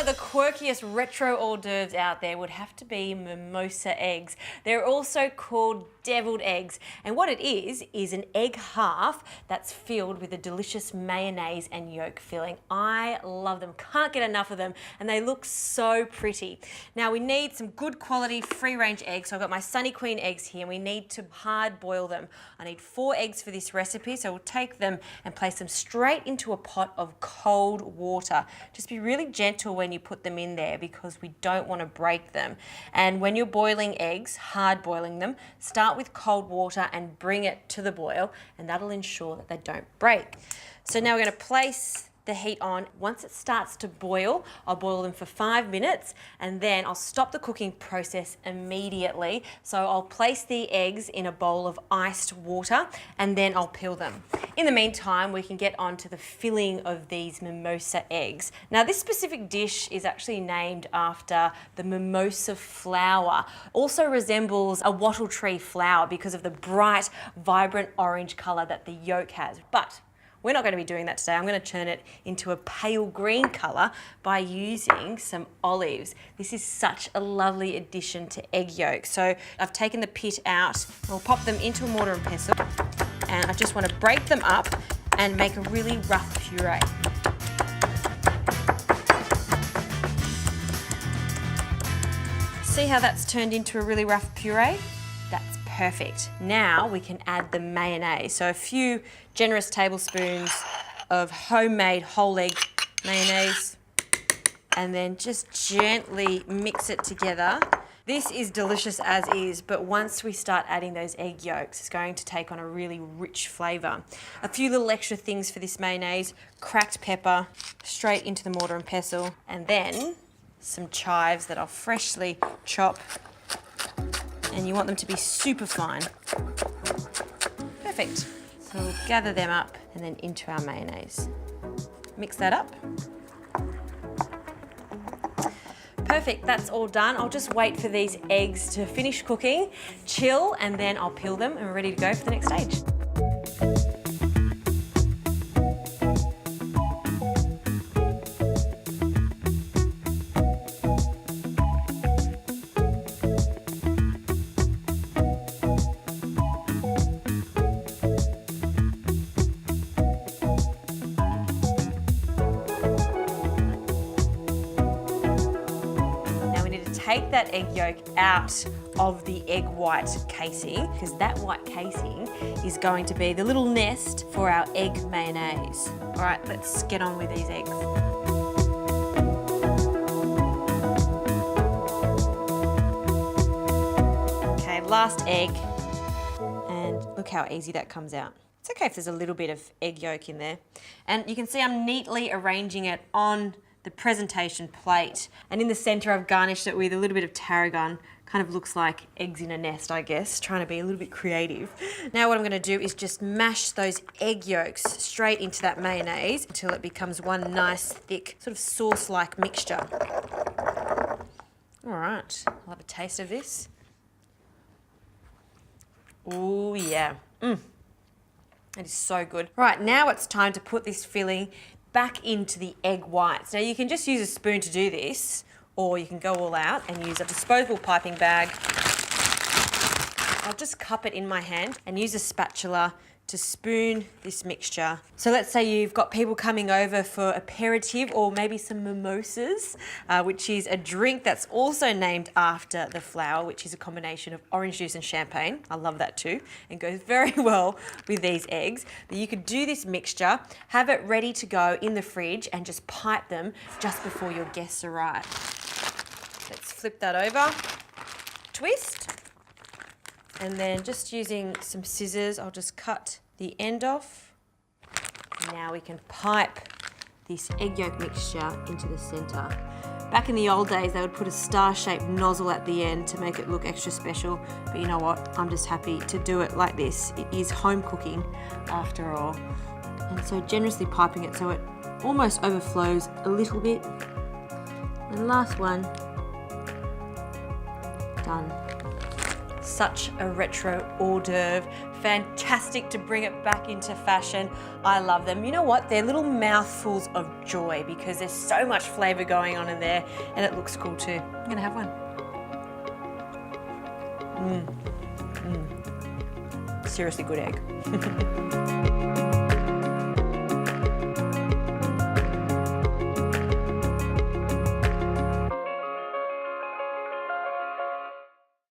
of the quirkiest retro hors d'oeuvres out there would have to be mimosa eggs. They're also called deviled eggs, and what it is an egg half that's filled with a delicious mayonnaise and yolk filling. I love them, can't get enough of them, and they look so pretty. Now we need some good quality free-range eggs, so I've got my Sunny Queen eggs here, and we need to hard boil them. I need 4 eggs for this recipe, so we'll take them and place them straight into a pot of cold water. Just be really gentle when you put them in there because we don't want to break them. And when you're boiling eggs, hard boiling them, start with cold water and bring it to the boil, and that'll ensure that they don't break. So now we're going to place the heat on. Once it starts to boil, I'll boil them for 5 minutes and then I'll stop the cooking process immediately. So I'll place the eggs in a bowl of iced water and then I'll peel them. In the meantime, we can get on to the filling of these mimosa eggs. Now this specific dish is actually named after the mimosa flower. Also resembles a wattle tree flower because of the bright, vibrant orange color that the yolk has. But we're not going to be doing that today. I'm going to turn it into a pale green colour by using some olives. This is such a lovely addition to egg yolk. So I've taken the pit out, I'll pop them into a mortar and pestle, and I just want to break them up and make a really rough puree. See how that's turned into a really rough puree? That's perfect. Now we can add the mayonnaise. So a few generous tablespoons of homemade whole egg mayonnaise, and then just gently mix it together. This is delicious as is, but once we start adding those egg yolks, it's going to take on a really rich flavour. A few little extra things for this mayonnaise: cracked pepper straight into the mortar and pestle, and then some chives that I'll freshly chop. And you want them to be super fine. Perfect. So we'll gather them up and then into our mayonnaise. Mix that up. Perfect, that's all done. I'll just wait for these eggs to finish cooking, chill, and then I'll peel them and we're ready to go for the next stage. Take that egg yolk out of the egg white casing, because that white casing is going to be the little nest for our egg mayonnaise. All right, let's get on with these eggs. Okay, last egg, and look how easy that comes out. It's okay if there's a little bit of egg yolk in there. And you can see I'm neatly arranging it on the presentation plate, and in the center I've garnished it with a little bit of tarragon. Kind of looks like eggs in a nest, I guess, trying to be a little bit creative. Now what I'm going to do is just mash those egg yolks straight into that mayonnaise until it becomes one nice thick sort of sauce-like mixture. All right, I'll have a taste of this. Oh yeah, it is so good. Right, now it's time to put this filling back into the egg whites. Now you can just use a spoon to do this, or you can go all out and use a disposable piping bag. I'll just cup it in my hand and use a spatula to spoon this mixture. So let's say you've got people coming over for aperitif or maybe some mimosas, which is a drink that's also named after the flower, which is a combination of orange juice and champagne. I love that too, and goes very well with these eggs. But you could do this mixture, have it ready to go in the fridge, and just pipe them just before your guests arrive. Let's flip that over, twist. And then just using some scissors, I'll just cut the end off. Now we can pipe this egg yolk mixture into the center. Back in the old days, they would put a star-shaped nozzle at the end to make it look extra special. But you know what? I'm just happy to do it like this. It is home cooking after all. And so generously piping it so it almost overflows a little bit. And last one, done. Such a retro hors d'oeuvre, fantastic to bring it back into fashion. I love them. You know what? They're little mouthfuls of joy because there's so much flavour going on in there, and it looks cool too. I'm gonna have one. Seriously good egg.